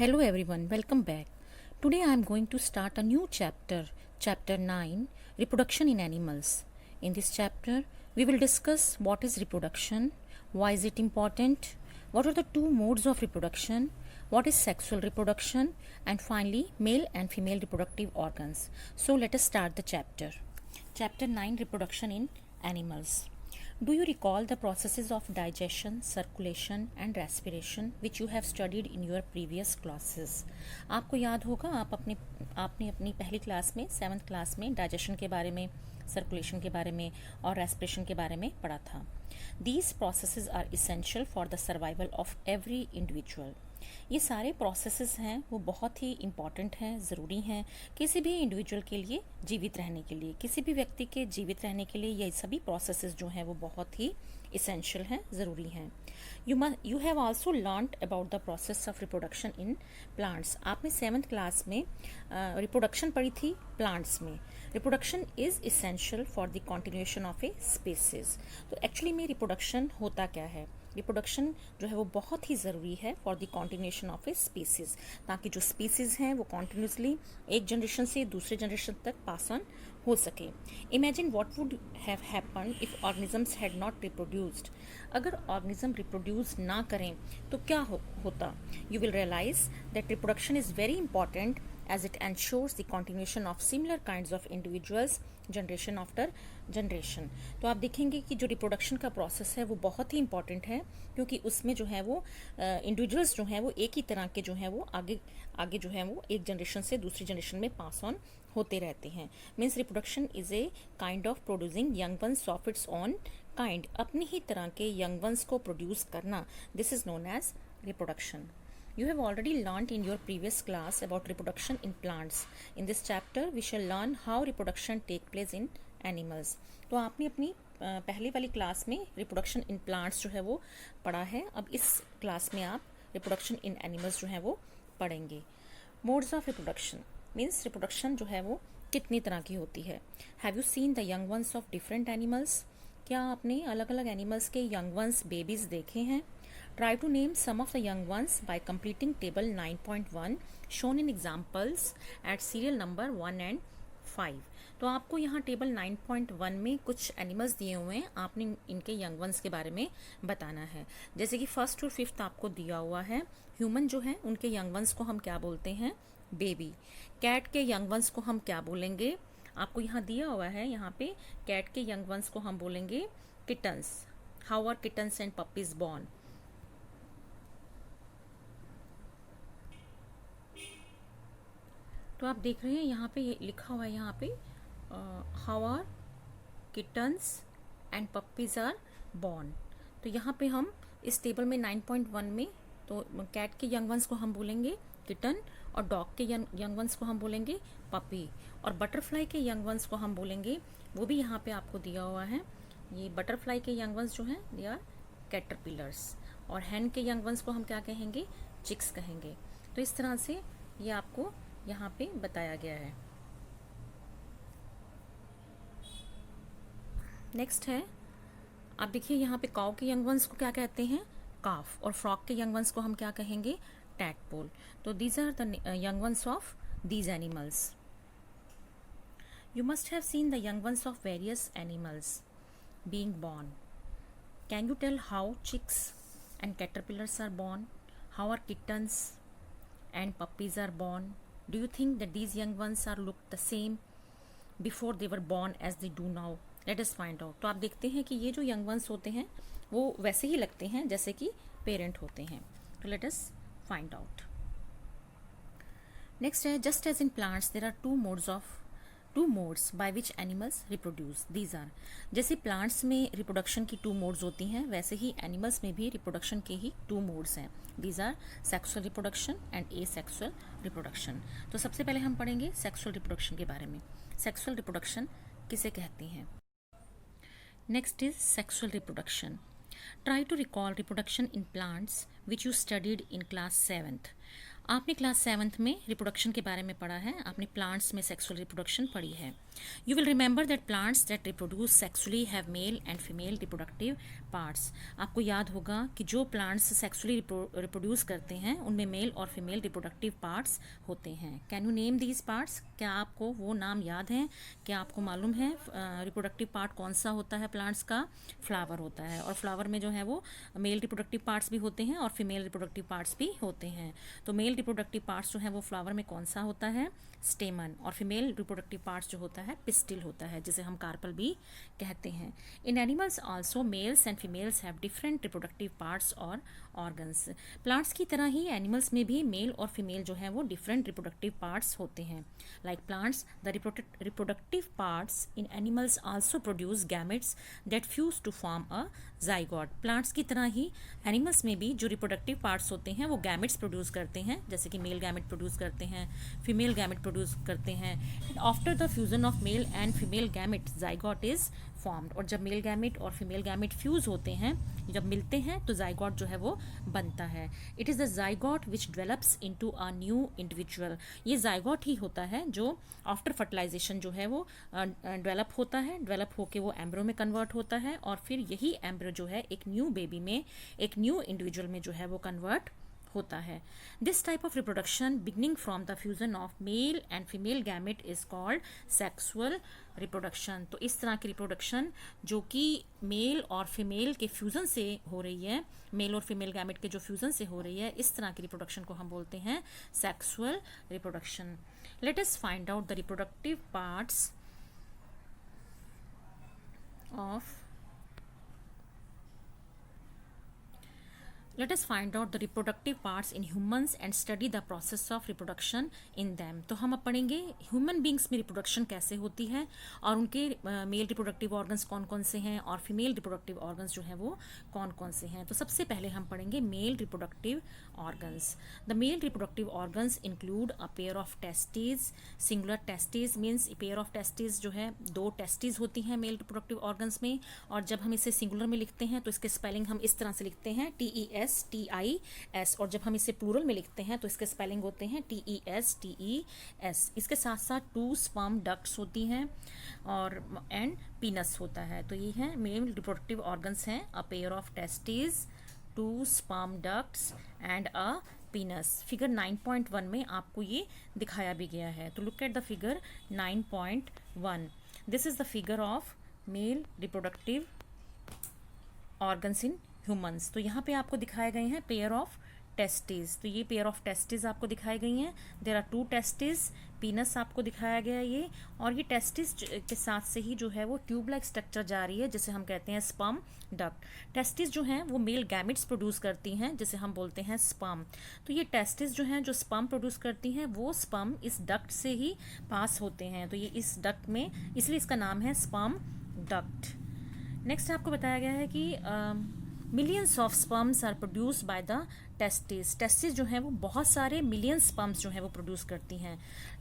Hello everyone, welcome back. Today I am going to start a new chapter, chapter 9, Reproduction in Animals. In this chapter, we will discuss what is reproduction, why is it important, what are the two modes of reproduction, what is sexual reproduction, and finally male and female reproductive organs. So let us start the chapter. Chapter 9, Reproduction in Animals. Do you recall the processes of digestion, circulation and respiration which you have studied in your previous classes? आपको याद होगा आपने अपनी पहली class में 7th class में digestion के बारे में, सर्कुलेशन के बारे में और रेस्पिरेशन के बारे में पढ़ा था. These processes are essential for the survival of every individual. ये सारे प्रोसेसेस हैं वो बहुत ही इम्पॉर्टेंट हैं, ज़रूरी हैं किसी भी इंडिविजुअल के लिए जीवित रहने के लिए, किसी भी व्यक्ति के जीवित रहने के लिए ये सभी प्रोसेसेस जो हैं वो बहुत ही इसेंशियल हैं, ज़रूरी हैं. You have also learned about the process of reproduction in plants. आपने 7th क्लास में रिप्रोडक्शन पढ़ी थी प्लांट्स में. Reproduction is essential for the continuation of a species. तो एक्चुअली में रिप्रोडक्शन होता क्या है? रिप्रोडक्शन जो है वो बहुत ही ज़रूरी है for the continuation of a species, ताकि जो स्पीसीज हैं वो कॉन्टिन्यूसली एक जनरेशन से दूसरे जनरेशन तक पास ऑन हो सके. Imagine what would have happen if organisms had not reproduced. अगर ऑर्गेनिज्म रिप्रोड्यूस ना करें तो क्या होता? You will realize that reproduction is very important as it ensures the continuation of similar kinds of individuals generation after generation. तो आप देखेंगे कि जो रिप्रोडक्शन का प्रोसेस है वो बहुत ही इंपॉर्टेंट है, क्योंकि उसमें जो है वो इंडिविजुअल्स जो हैं वो एक ही तरह के जो हैं वो आगे जो है वो एक जनरेशन से दूसरी जनरेशन में पास ऑन होते रहते हैं. Means reproduction is a kind of producing young ones of its own kind. अपनी ही तरह के यंग वंस को प्रोड्यूस करना, this is known as reproduction. You have already learnt in your previous class about reproduction in plants. In this chapter, we shall learn how reproduction take place in animals. तो आपने अपनी पहले वाली class में reproduction in plants जो है वो पढ़ा है. अब इस क्लास में आप रिप्रोडक्शन इन एनिमल्स जो है वो पढ़ेंगे. Modes of reproduction means reproduction जो है वो कितनी तरह की होती है. Have you seen the young ones of different animals. क्या आपने अलग अलग एनिमल्स के यंग वंस बेबीज देखे हैं? Try to name some of the young ones by completing table 9.1 shown in examples at serial number 1 and 5. तो आपको यहाँ टेबल 9.1 में कुछ एनिमल्स दिए हुए हैं, आपने इनके यंग वंस के बारे में बताना है. जैसे कि 1st और 5th आपको दिया हुआ है. ह्यूमन जो है उनके यंग वंस को हम क्या बोलते हैं? बेबी. कैट के यंग वंस को हम क्या बोलेंगे? आपको यहाँ दिया हुआ है, यहाँ पे कैट के यंग वंस को हम बोलेंगे kittens. How are kittens and puppies born? तो आप देख रहे हैं यहाँ पे ये लिखा हुआ है, यहाँ पे how are kittens and puppies are born. तो यहाँ पे हम इस टेबल में 9.1 में तो कैट के यंग वंस को हम बोलेंगे किटन, और डॉग के यंग वंस को हम बोलेंगे पपी, और बटरफ्लाई के यंग वंस को हम बोलेंगे, वो भी यहाँ पे आपको दिया हुआ है. ये बटरफ्लाई के यंग वंस जो हैं दे आर कैटरपिलर्स, और हैन के यंग वंस को हम क्या कहेंगे? चिक्स कहेंगे. तो इस तरह से ये आपको यहाँ पे बताया गया है. नेक्स्ट है, आप देखिए यहाँ पे काऊ के यंग वंस को क्या कहते हैं? काफ, और फ्रॉग के यंग वंस को हम क्या कहेंगे? टैडपोल. तो these are the young ones of these animals. You must have seen the young ones of various animals being born. Can you tell how chicks and caterpillars are born? How are kittens and puppies are born? Do you think that these young ones are looked the same before they were born as they do now? Let us find out. तो आप देखते हैं कि ये जो young ones होते हैं वो वैसे ही लगते हैं जैसे कि पेरेंट होते हैं. तो let us find out. Next है, just as in plants there are two modes by which animals reproduce. These are, जैसे प्लांट्स में रिप्रोडक्शन की 2 मोड्स होती हैं, वैसे ही एनिमल्स में भी रिप्रोडक्शन के ही 2 मोड्स हैं. These are sexual reproduction and asexual reproduction. तो सबसे पहले हम पढ़ेंगे सेक्सुअल रिप्रोडक्शन के बारे में. सेक्सुअल रिप्रोडक्शन किसे कहते हैं? Next is sexual reproduction. Try to recall reproduction in plants which you studied in class 7th. आपने क्लास 7th में रिप्रोडक्शन के बारे में पढ़ा है, आपने प्लांट्स में सेक्सुअल रिप्रोडक्शन पढ़ी है. You will remember that plants that reproduce sexually have mail and female reproductive parts. आपको याद होगा कि जो प्लांट्स सेक्सुअली रिप्रोड्यूस करते हैं उनमें मेल और फीमेल रिप्रोडक्टिव पार्ट्स होते हैं. Can you name these parts? क्या आपको वो नाम याद हैं? क्या आपको मालूम है रिप्रोडक्टिव पार्ट कौन सा होता है? प्लांट्स का फ्लावर होता है, और फ्लावर में जो है वो मेल रिप्रोडक्टिव पार्ट्स भी होते हैं और फीमेल रिप्रोडक्टिव पार्ट्स भी होते हैं. तो मेल रिप्रोडक्टिव पार्ट्स जो है वो फ्लावर में कौन सा होता है? स्टेमन. और फीमेल रिप्रोडक्टिव पार्ट्स जो होता है पिस्टिल होता है, जिसे हम कार्पल भी कहते हैं. In animals also males and females have different reproductive parts और ऑर्गन्स. प्लांट्स की तरह ही एनिमल्स में भी मेल और फीमेल जो है वो डिफरेंट रिप्रोडक्टिव पार्ट्स होते हैं. Like plants, the reproductive parts in animals also produce gametes that fuse to form a zygote. Plants की तरह ही एनिमल्स में भी जो रिप्रोडक्टिव पार्ट्स होते हैं वो गैमेट्स प्रोड्यूस करते हैं, जैसे कि मेल गैमेट प्रोड्यूस करते हैं, फीमेल गैमेट प्रोड्यूस करते हैं. After the fusion of male and female gamete zygote is formed. और जब मेल गैमेट और फीमेल गैमेट फ्यूज होते हैं, जब मिलते हैं, तो जाइगोट जो है वो बनता है. It is the zygote which develops into a new individual. ये जाइगोट ही होता है जो आफ्टर फर्टिलाइजेशन जो है वो डेवलप होता है, डेवलप होके वो एम्ब्रो में कन्वर्ट होता है, और फिर यही एम्ब्रो जो है एक न्यू बेबी में, एक न्यू इंडिविजुअल में जो है वो कन्वर्ट होता है. This type of reproduction beginning from the fusion of male and female gamete is called sexual reproduction. तो इस तरह की रिप्रोडक्शन जो कि मेल और फीमेल के फ्यूजन से हो रही है, मेल और फीमेल गैमेट के जो फ्यूजन से हो रही है, इस तरह की रिप्रोडक्शन को हम बोलते हैं sexual reproduction. Let us find out the reproductive parts of Let us find out the reproductive parts in humans and study the process of reproduction in them. तो हम अब पढ़ेंगे ह्यूमन बींग्स में रिप्रोडक्शन कैसे होती है और उनके मेल रिप्रोडक्टिव ऑर्गन्स कौन कौन से हैं और फीमेल रिप्रोडक्टिव ऑर्गन्स जो हैं वो कौन कौन से हैं. तो सबसे पहले हम पढ़ेंगे male reproductive organs. The male reproductive organs include a pair of testis. Singular testis means pair of testis जो है, दो टेस्टिस होती हैं मेल रिप्रोडक्टिव ऑर्गन्स में, और जब हम इसे सिंगुलर में लिखते हैं तो इसके स्पेलिंग हम इस तरह से लिखते हैं TESTIS, और जब हम इसे प्लूरल में लिखते हैं तो इसके स्पेलिंग होते हैं TESTES. इसके साथ साथ 2 स्पर्म डक्ट्स होती हैं और एंड पीनस होता है. तो ये है मेल रिप्रोडक्टिव ऑर्गन्स हैं, अ pair of testis, 2 sperm ducts and a पीनस. Figure 9.1 में आपको ये दिखाया भी गया है. तो look at the figure 9.1. This is the figure of male reproductive organs in humans. तो यहाँ पे आपको दिखाए गए हैं पेयर ऑफ टेस्टिस. तो ये पेयर ऑफ टेस्टिस आपको दिखाई गई हैं. देयर आर 2 टेस्टिस, पीनस आपको दिखाया गया है ये, और ये टेस्टिस के साथ से ही जो है वो ट्यूब लाइक स्ट्रक्चर जा रही है, जिसे हम कहते हैं स्पर्म डक्ट. टेस्टिस जो हैं वो मेल गैमेट्स प्रोड्यूस करती हैं, जिसे हम बोलते हैं स्पर्म. तो ये टेस्टिस जो हैं जो स्पर्म प्रोड्यूस करती हैं, वो स्पर्म इस डक्ट से ही पास होते हैं. तो ये इस डक्ट में, इसलिए इसका नाम है स्पर्म डक्ट. नेक्स्ट आपको बताया गया है कि millions of sperms are produce by the testis. Testis जो है वो बहुत सारे मिलियन स्पर्म्स जो है वो प्रोड्यूस करती हैं,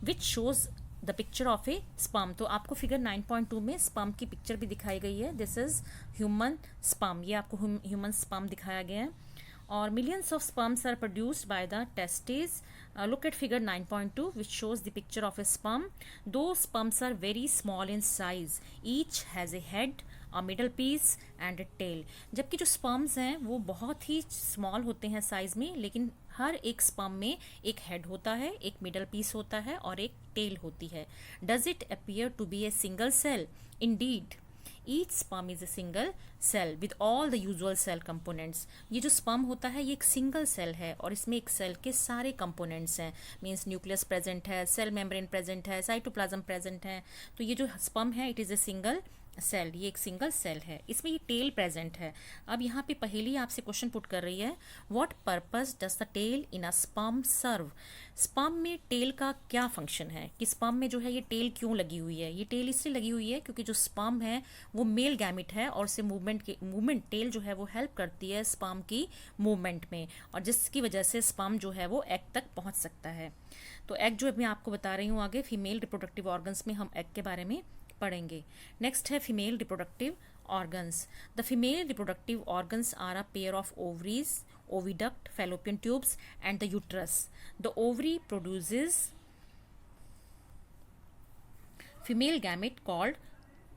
which shows the picture of A sperm. तो आपको फिगर 9.2 में स्पर्म की पिक्चर भी दिखाई गई है. This is human sperm. ये आपको ह्यूमन स्पर्म दिखाया गया है. और millions of sperms are produced by the testes. Look at figure 9.2 which shows the picture of a sperm. Those sperms are very small in size. Each has a head, a middle piece and a tail. जबकि जो sperms हैं वो बहुत ही small होते हैं size में, लेकिन हर एक sperm में एक head होता है, एक middle piece होता है और एक tail होती है. Does it appear to be a single cell? Indeed. Each sperm is a single cell with all the usual cell components. ये जो sperm होता है ये एक सिंगल सेल है और इसमें एक सेल के सारे कंपोनेंट्स हैं. मीन्स न्यूक्लियस प्रेजेंट है, सेल मेम्ब्रेन प्रेजेंट है, साइटोप्लाज्म प्रेजेंट है. तो ये जो sperm है it is a single cell, ये एक सिंगल सेल है. इसमें ये टेल प्रेजेंट है. अब यहाँ पे पहेली आपसे क्वेश्चन पुट कर रही है, what purpose does the tail in a sperm serve. Sperm में टेल का क्या फंक्शन है, कि स्पर्म में जो है ये टेल क्यों लगी हुई है. ये टेल इसलिए लगी हुई है क्योंकि जो स्पर्म है वो मेल गैमिट है और उसे मूवमेंट टेल जो है वो हेल्प करती है स्पर्म की मूवमेंट में, और जिसकी वजह से स्पर्म जो है वो एग तक पहुँच सकता है. तो एग जो मैं आपको बता रही हूँ आगे, फीमेल रिप्रोडक्टिव ऑर्गन्स में हम एग के बारे में पढ़ेंगे. नेक्स्ट है female reproductive organs. The female reproductive organs are a pair of ovaries. oviduct, fallopian tubes and the uterus. The ovary produces female gamete called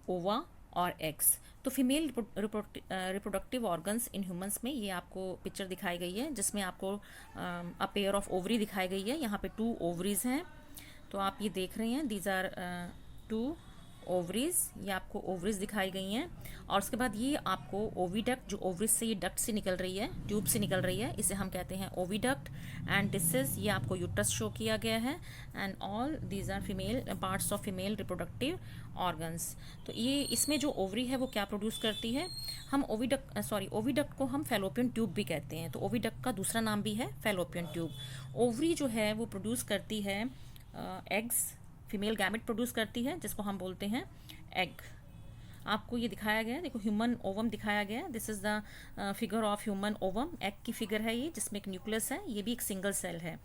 ova और एग्स. तो female reproductive organs in humans में ये आपको picture दिखाई गई है जिसमें आपको अ पेयर ऑफ ओवरी दिखाई गई है. यहाँ पे 2 ओवरीज हैं, तो आप ये देख रहे हैं, दीज आर 2 ओवरीज. ये आपको ओवरीज दिखाई गई हैं. और उसके बाद ये आपको ओविडक्ट, जो ओवरीज से ये डक्ट से निकल रही है, ट्यूब से निकल रही है, इसे हम कहते हैं ओविडक्ट. एंड दिस इज, ये आपको यूट्रस शो किया गया है. And all these are female parts of female reproductive organs. तो ये इसमें जो ओवरी है वो क्या प्रोड्यूस करती है, हम ओविडक्ट को हम फैलोपियन ट्यूब भी कहते हैं. तो ओविडक्ट का दूसरा नाम भी है फैलोपियन ट्यूब. ओवरी जो है वो प्रोड्यूस करती है एग्स, फीमेल गैमेट प्रोड्यूस करती है जिसको हम बोलते हैं एग. आपको ये दिखाया गया है, देखो ह्यूमन ओवम दिखाया गया है. This is the figure of human ovum. Egg की फिगर है ये, जिसमें एक न्यूक्लियस है. ये भी एक सिंगल सेल है,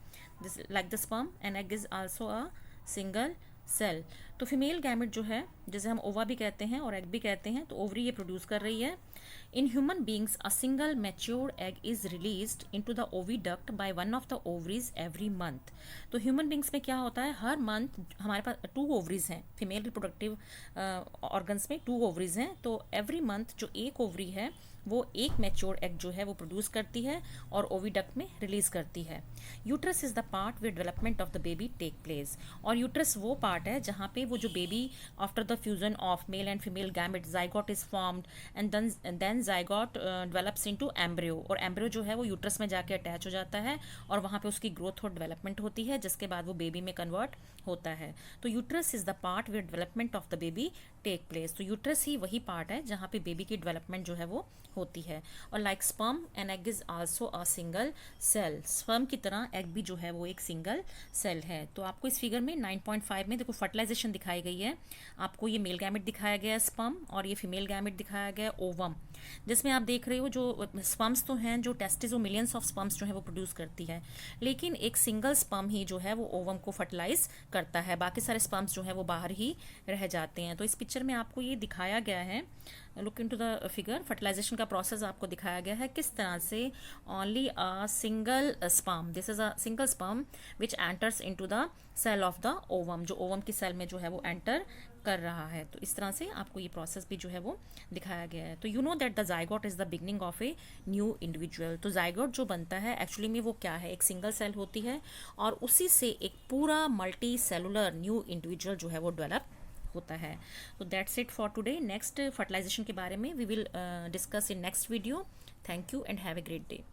this like the sperm. An egg is also a single cell. तो फीमेल गैमेट जो है, जिसे हम ओवा भी कहते हैं और एग भी कहते हैं, तो ओवरी ये प्रोड्यूस कर रही है. In human beings a single matured egg is released into the oviduct by one of the ovaries every month. तो ह्यूमन बींग्स में क्या होता है, हर मंथ हमारे पास 2 ओवरीज हैं. फीमेल रिप्रोडक्टिव ऑर्गन्स में 2 ओवरीज हैं. तो एवरी मंथ जो एक ओवरी है वो एक मैच्योर्ड एग जो है वो प्रोड्यूस करती है और ओविडक्ट में रिलीज करती है. Uterus is the part where development of the baby take place. और यूट्रस वो पार्ट है जहाँ पे वो जो baby after the fusion of male and female gamete zygote is formed and then zygote develops into embryo. और embryo जो है वो यूट्रस में जाके अटैच हो जाता है और वहाँ पे उसकी ग्रोथ और डेवलपमेंट होती है, जिसके बाद वो बेबी में कन्वर्ट होता है. तो uterus is the part where development of the baby take place. तो यूट्रस ही वही पार्ट है जहाँ पे बेबी की डेवलपमेंट जो है वो होती है. और like sperm an egg is also a single cell. Sperm की तरह एग भी जो है वो एक सिंगल सेल है. तो आपको इस फिगर में 9.5 में देखो फर्टिलाइजेशन दिखाई गई है. आपको ये मेल गैमेट दिखाया गया है स्पर्म, और ये फीमेल गैमेट दिखाया गया है ओवम, जिसमें आप देख रहे हो जो स्पर्म्स तो हैं, जो टेस्टिस वो मिलियंस ऑफ स्पर्म्स जो है वो प्रोड्यूस करती है, लेकिन एक सिंगल स्पर्म ही जो है वो ओवम को फर्टिलाइज करता है. बाकी सारे स्पर्म्स जो है वो बाहर ही रह जाते हैं. तो इस पिक्चर में आपको ये दिखाया गया है, look into the figure, fertilization का प्रोसेस आपको दिखाया गया है किस तरह से only a single sperm, this is a single sperm which enters into the cell of the ovum, जो ओवम की सेल में जो है वो एंटर कर रहा है. तो इस तरह से आपको ये प्रोसेस भी जो है वो दिखाया गया है. तो you know that the zygote is the beginning of a new individual. तो जाइगोट जो बनता है एक्चुअली में वो क्या है, एक सिंगल सेल होती है और उसी से एक पूरा मल्टी सेलुलर न्यू इंडिविजुअल जो है वो डेवलप होता है. तो that's it for today. Next fertilization के बारे में we will discuss in next video. Thank you and have a great day.